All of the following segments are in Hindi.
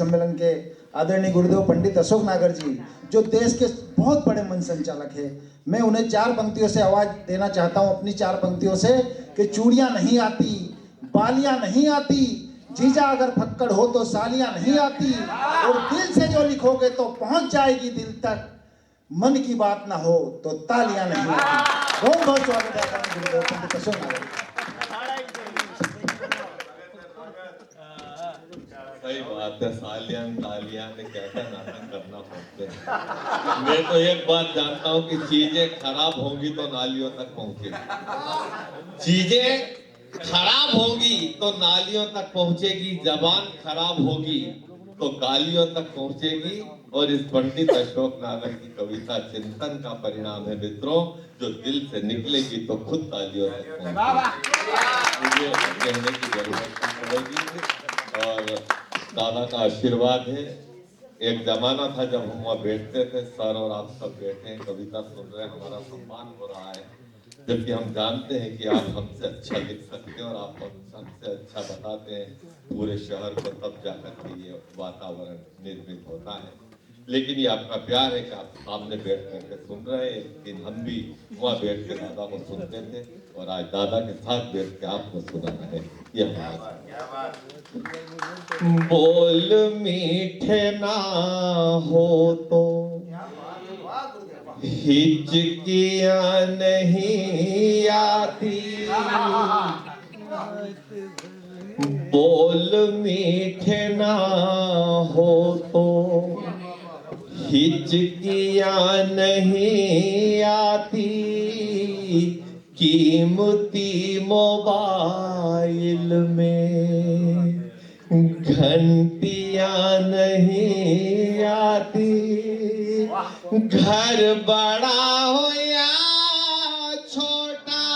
सम्मेलन के आदरणीय गुरुदेव पंडित अशोक नागर जी, जो देश के बहुत बड़े मंच संचालक है, मैं उन्हें 4 पंक्तियों से आवाज देना चाहता हूं, अपनी 4 पंक्तियों से कि चूड़ियां नहीं आती, बालियां नहीं आती, जीजा अगर फक्कड़ हो तो सालियां नहीं आती, और दिल से जो लिखोगे तो पहुंच जाएगी दिल तक, मन की बात ना हो तो तालियां नहीं आती। बहुत बहुत स्वागत है आदरणीय गुरुदेव पंडित अशोक नागर। सही बात है, सालियां तालियां ने कैसा नाटक करना पड़ते हैं। मैं तो एक बात जानता हूँ कि चीजें खराब होंगी तो नालियों तक पहुंचेगी, चीजें खराब होंगी तो नालियों तक पहुंचेगी, जबान खराब होगी तो गालियों तक पहुंचेगी। और इस पंडित अशोक नागर की कविता चिंतन का परिणाम है मित्रों, जो दिल से निकलेगी तो खुद तालियों तक पहुंचेगी। मुझे कहने की जरूरत नहीं पड़ेगी और दादा का आशीर्वाद है। एक जमाना था जब हम वहाँ बैठते थे, सर और आप सब बैठे हैं, कविता सुन रहे हैं, हमारा सम्मान हो रहा है, जबकि हम जानते हैं कि आप हमसे अच्छा लिख सकते हैं और आप हमसे अच्छा बताते हैं पूरे शहर को, तब जाकर के ये वातावरण निर्मित होता है। लेकिन ये आपका प्यार है कि आप सामने बैठ करके सुन रहे हैं, लेकिन हम भी वहाँ बैठ के दादा को सुनते थे और आज दादा के साथ बैठ के आपको सुना रहे हैं। बोल मीठे ना हो तो हिचकियां नहीं आती, बोल मीठे ना हो तो हिचकियां नहीं आती, कीमती मोबाइल में घंटियां नहीं आती, घर बड़ा हो या छोटा,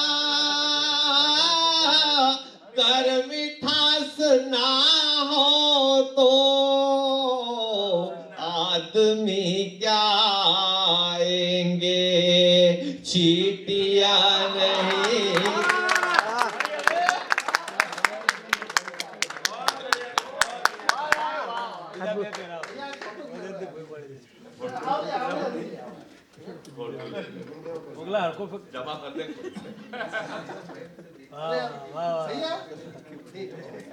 कर मिठास ना हो तो आदमी क्या आएंगे, चीटियां नहीं। जमा कर दे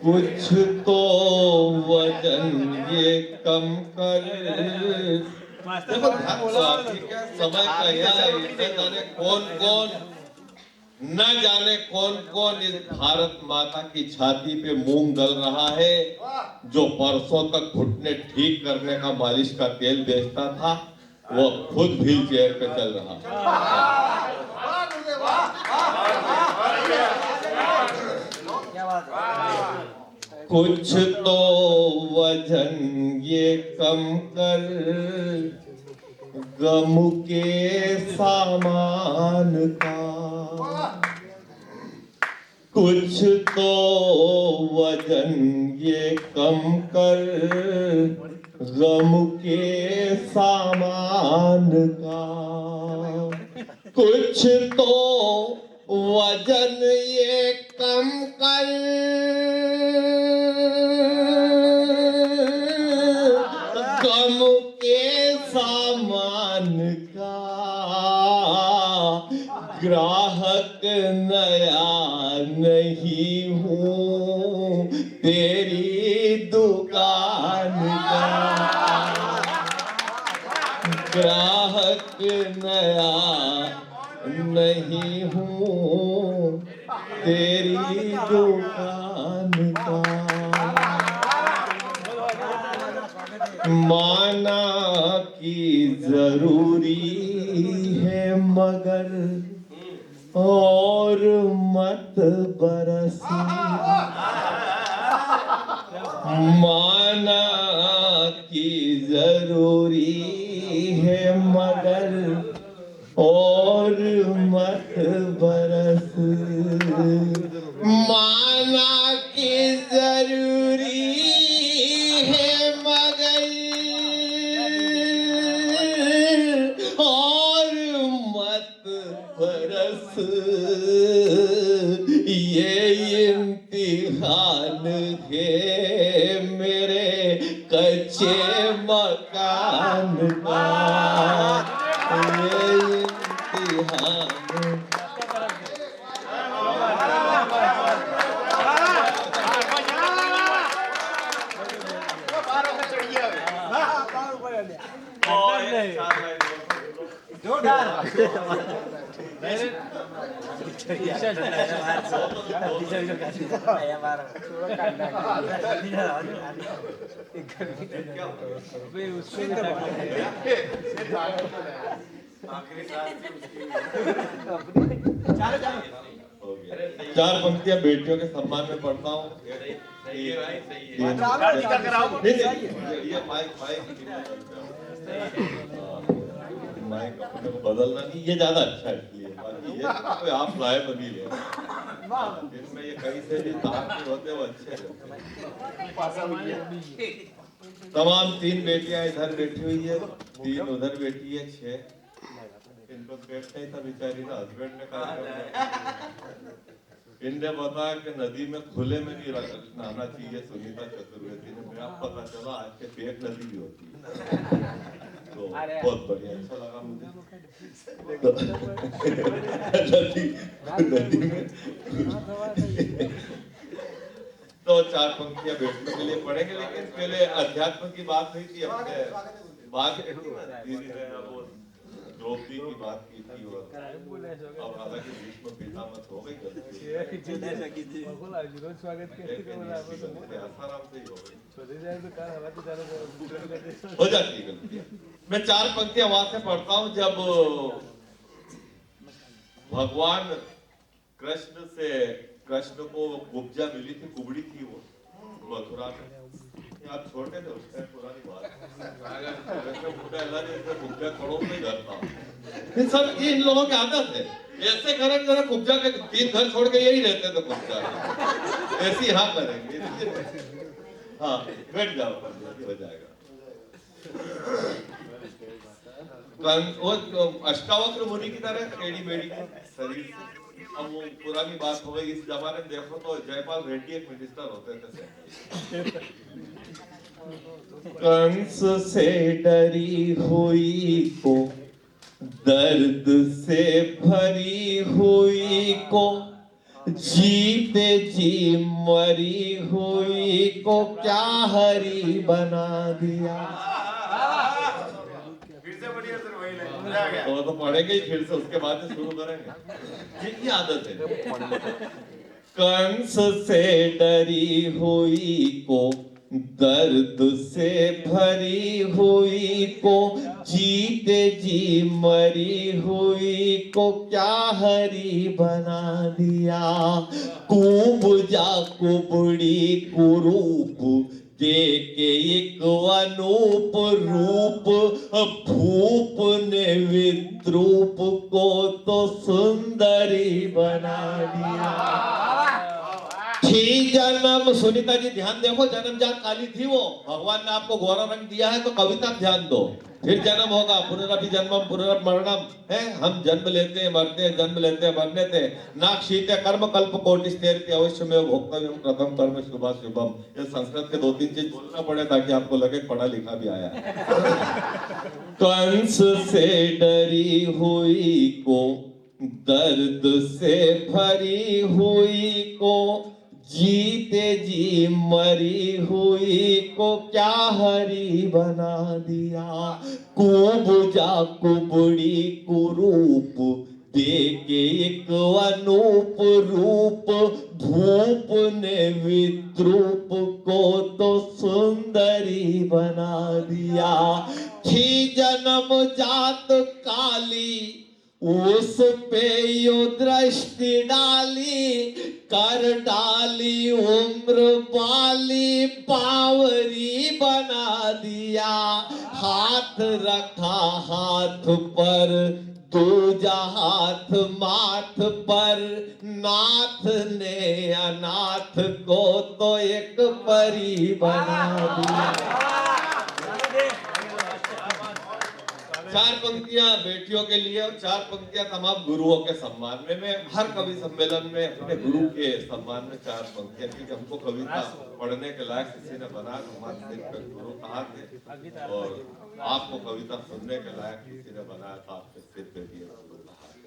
कुछ तो वजन ये कम कर। देखो समय का यह जाने कौन कौन इस भारत माता की छाती पे मूंग दल रहा है, जो परसों तक घुटने ठीक करने का मालिश का तेल बेचता था, वो खुद व्हील चेयर पे चल रहा है। कुछ तो वजन ये कम कर, गम के सामान का, कुछ तो वजन ये कम कर, गम के सामान का, कुछ तो वजन ये कम कर, गम के सामान का, ग्राहक नया नहीं हूँ तेरी दुकान का, ग्राहक नया नहीं हूँ तेरी दुकान का। माना कि जरूरी है मगर और मत बरसी, माना कि जरूरी है मगर और मत बरस, माना कि जरूरी है मगर और मत बरस, ये इम्तिहान है मेरे कच्चे कच्चे मकान का ये इम्तिहान। चार पंक्तियां बेटियों के सम्मान में पढ़ता हूँ। माइक अपने को बदलना नहीं, ये ज्यादा अच्छा है इसलिए। बाकी ये कोई आप लाए बनी ले, जिनमें ये कहीं से भी तार नहीं होते वो अच्छे रहते। तमाम 3 बेटियां इधर बैठी हुई है, 3 उधर बैठी है, 6। इनको बैठना ही था बेचारी ना, हस्बैंड ने कहा इनने बताया कि नदी में खुले में नहीं नहाना चाहिए। सुनीता चतुर्वेदी ने, मेरा पता चला आज के पेट नदी भी होती है, तो बहुत बढ़िया, अच्छा लगा मुझे। नदी में तो 4 पंक्तियां बैठने के लिए पढ़ेंगे, लेकिन पहले अध्यात्म की बात हुई थी अपने बात द्रौपदी की बात की थी, और हालांकि भीष्म पितामह हो गई गलती, आसाराम से ही हो जाती है गलतियां। मैं 4 पंक्तियां वहां से पढ़ता हूं। जब भगवान कृष्ण को कुब्जा मिली थी, कुबड़ी थी वो मथुरा में, आप छोटे थे उस टाइम, पुरानी बात। सब इन लोगों की आदत है, ऐसे करेंगे जरा कुब्जा के 3 घर छोड़ के यही रहते तो कुब्जा ऐसी यहाँ करेंगे। हाँ बैठ जाओ, हो जाएगा। वो अष्टावक्र मुनि की तरह टेढ़ी मेढ़ी शरीर से। अब वो पुरानी बात हो गई, इस जमाने में देखो तो जयपाल रेड्डी एक मिनिस्टर होते थे। कंस से डरी हुई को, दर्द से भरी हुई को, जीते जी मरी हुई को क्या हरी बना दिया। तो पढ़ेंगे ही फिर से, उसके बाद शुरू करेंगे। ये आदत है। कंस से डरी हुई को, दर्द से भरी हुई को, जीते जी मरी हुई को क्या हरी बना दिया। कुब्जा कुबड़ी कुरूप देके एक अनूप रूप, भूप ने विद्रूप को तो सुंदरी बना दिया। ठीक जन्म, सुनीता जी ध्यान देखो, जन्म जात काली थी वो, भगवान ने आपको गोरा रंग दिया है तो कविता ध्यान दो, फिर जन्म होगा। पुनरपि जन्मम पुनरपि मरणम है, हम जन्म लेते हैं मरते हैं, जन्म लेते हैं मरने थे। नाक्षीते कर्म कल्प कोटिस्तेरति अवश्य में भोक्तव्यम प्रथम कर्म शुभा शुभम। ये संस्कृत के 2-3 चीज बोलना पड़े ताकि आपको लगे पढ़ा लिखा भी आया। कंस से डरी हुई को, दर्द से भरी हुई को, जीते जी मरी हुई को क्या हरी बना दिया। कुब्जा कुबड़ी कुरूप देके एक अनूप रूप, भूप ने विद्रूप को तो सुंदरी बना दिया। थी जन्म जात काली, उस पे यो दृष्टि डाली, कर डाली उम्र वाली बावरी बना दिया। हाथ रखा हाथ पर, दूजा हाथ माथ पर, नाथ ने अनाथ को तो एक परी बना दिया। 4 पंक्तियां बेटियों के लिए और 4 पंक्तियां तमाम गुरुओं के सम्मान में। मैं हर कवि सम्मेलन में अपने गुरु के सम्मान में 4 पंक्तियां, क्योंकि हमको कविता पढ़ने के लायक किसी ने बनाया तो हमारे सिर पे गुरु कहा थे, और आपको कविता सुनने के लायक किसी ने बनाया था आपके सिर पे भी गुरु कहा थे।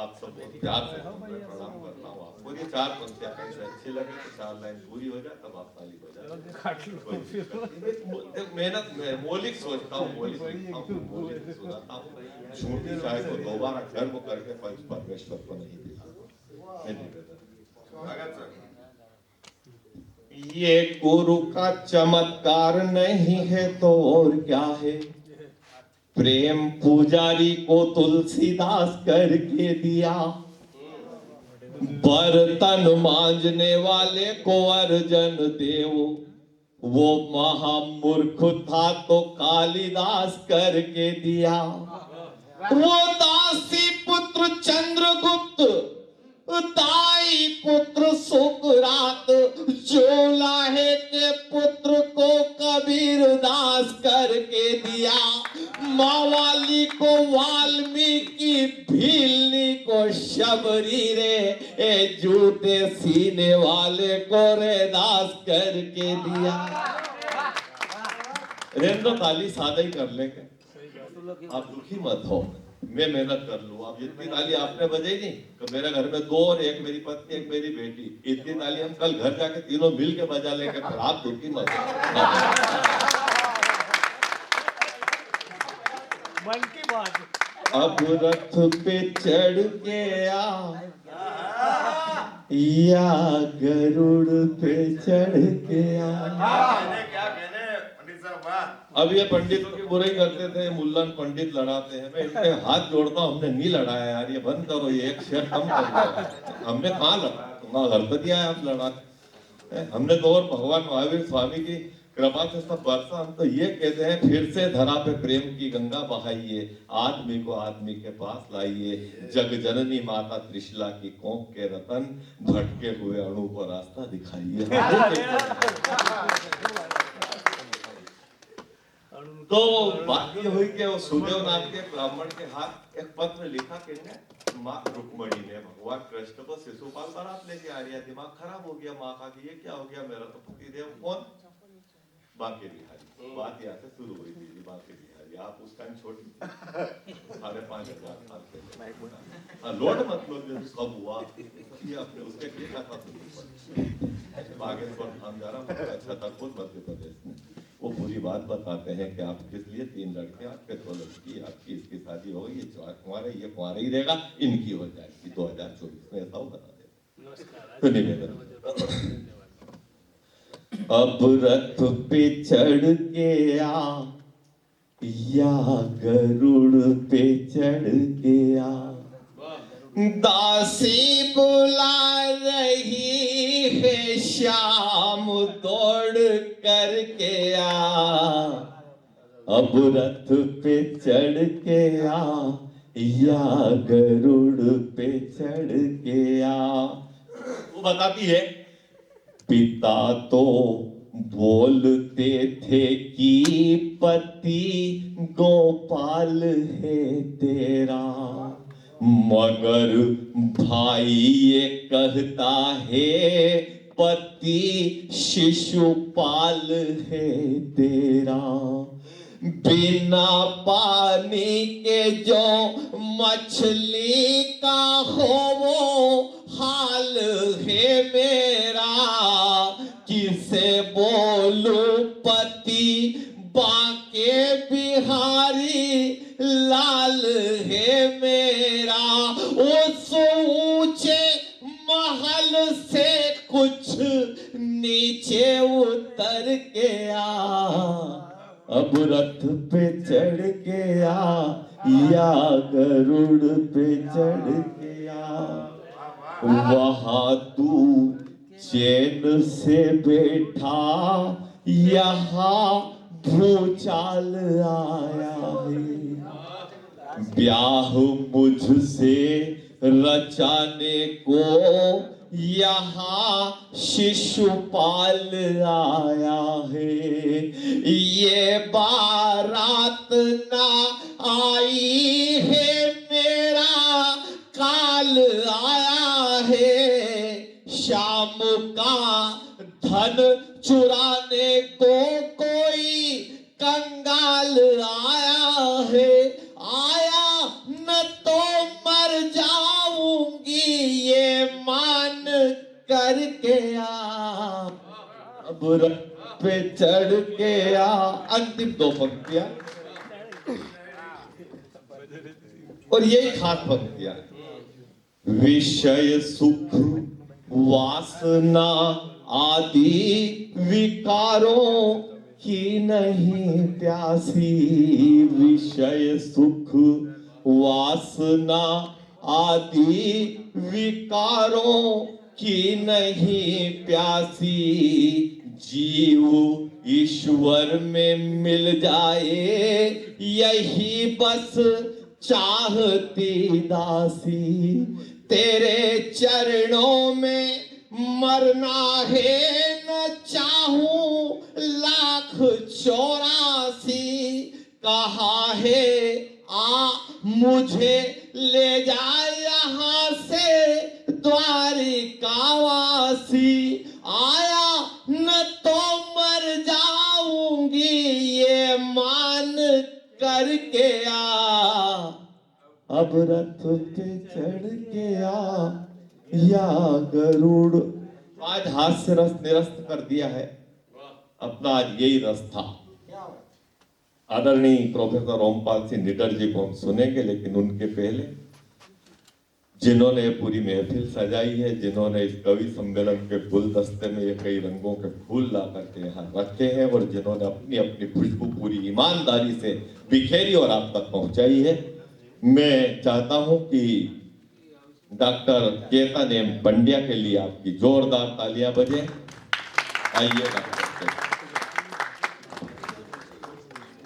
आप सब बहुत प्यार से मैं प्रणाम करता हूँ आपको। ये 4 पंक्तियां कहीं से अच्छी लगे तो 4 लाइन पूरी हो जाए तब आप ताली बजा। मेहनत में मौलिक सोचता हूँ, मौलिक लिखता हूँ, मौलिक सुनाता हूँ। झूठी चाहे को दोबारा कर्म करके पंच परमेश्वर को नहीं देता। ये गुरु का चमत्कार नहीं है तो और क्या है। प्रेम पुजारी को तुलसीदास करके दिया, बर्तन मांजने वाले को अर्जन देव। वो महामूर्ख था तो कालिदास करके दिया। वो दासी पुत्र चंद्रगुप्त, दाई पुत्र सुकरात, जोलाहे के पुत्र को कबीर दास करके दिया। मावाली को वाल्मीकि, भीलनी को शबरी रे, ए जूते सीने वाले को रेदास करके दिया। रेंदो ताली सादा ही कर लेंगे, आप दुखी मत हो, मैं मेहनत कर लूँ। अब इतनी ताली आपने बजाई नहीं तो मेरे घर में 2 और एक मेरी पत्नी एक मेरी बेटी, इतनी ताली हम कल घर जाके तीनों मिल के बजा लेंगे, फिर आप दुखी मत हो। मन की बात। अब रथ पे चढ़ के आ या गरुड़ पे चढ़ के आ। अब ये पंडितों की बुराई करते थे, मुल्लन पंडित लड़ाते हैं, मैं इनके हाथ जोड़ता हूँ, हमने नहीं लड़ाया यार, ये बंद करो, ये एक शेर कम कर दो। हमने कहाँ लड़ा, तुम्हारा घर पर दिया है आप लड़ाते। हमने तो और भगवान महावीर स्वामी की कृपा से सब बरसा। हम तो ये कहते हैं फिर से धरा पे प्रेम की गंगा बहाइए, आदमी को आदमी के पास लाइए। जग जननी माता त्रिशला की कोख के रतन, भटके हुए अणु को रास्ता दिखाइए। तो बात ये हुई कि सुदेव नाथ के ब्राह्मण के हाथ एक पत्र लिखा किसने, माँ रुक्मणी ने भगवान कृष्ण को शिशुपाल बारात लेके आ रही है। दिमाग खराब हो गया माँ का कि ये क्या हो गया, मेरा तो पति देव कौन, बांके बिहारी। बात यहाँ से शुरू हुई थी, बांके बिहारी। आप उस टाइम छोटी 5,500 साल के लोड मत लो, कब हुआ ये अपने उसके देखा था। बागेश्वर धाम जा रहा हूँ, छतरपुर मध्य प्रदेश में। वो पूरी बात बताते हैं कि आप किस लिए 3 लड़के, आपके 2 लड़की, आपकी इसकी शादी हो गई, ये कुंवारे, ये कुंवारे ही रहेगा, इनकी हो जाएगी 2024 में, ऐसा वो बता दे। तो निवेदन, अब रथ पे चढ़ के आ या गरुड़ पे चढ़ के आ। दासी बुला रही है शाम, दौड़ करके आ। अब रथ पे चढ़ के आ या गरुड़ पे चढ़ के आ। वो बताती है, पिता तो बोलते थे कि पति गोपाल है तेरा, मगर भाई ये कहता है पति शिशुपाल है तेरा। बिना पानी के जो मछली का हो वो हाल है मेरा, किसे बोलूं पति बांके बिहारी लाल है मेरा। उस ऊंचे महल से कुछ नीचे उतर के आ। अब रथ पे चढ़ के आ या गरुड़ पे चढ़ के आ। वहां तू चैन से बैठा, यहाँ भूचाल आया है। ब्याह मुझसे रचाने को यहाँ शिशुपाल आया है। ये बारात ना रथ पे चढ़ के आ। अंतिम दो पंक्तियां और यही खास पंक्तियां। विषय सुख वासना आदि विकारों की नहीं प्यासी। विषय सुख वासना आदि विकारों की नहीं प्यासी। जीव ईश्वर में मिल जाए यही बस चाहती दासी। तेरे चरणों में मरना है न चाहूं लाख 84। कहा है आ मुझे ले जा यहाँ से द्वारिकावासी। आया न तो मर जाऊंगी ये मान करके आ। अब रथ पे चढ़ के आ या गरुड़। आज हास्य रस निरस्त कर दिया है अपना, आज यही रस था। आदरणीय प्रोफेसर रोमपाल सिंह निडर जी को हम सुनेंगे, लेकिन उनके पहले जिन्होंने पूरी महफिल सजाई है, जिन्होंने इस कवि सम्मेलन के गुलदस्ते में ये कई रंगों के फूल ला करके यहाँ रखे हैं और जिन्होंने अपनी अपनी खुशबू पूरी ईमानदारी से बिखेरी और आप तक पहुंचाई है, मैं चाहता हूं कि डॉक्टर केतन एम पंड्या के लिए आपकी जोरदार तालियां बजें। आइए डॉक्टर।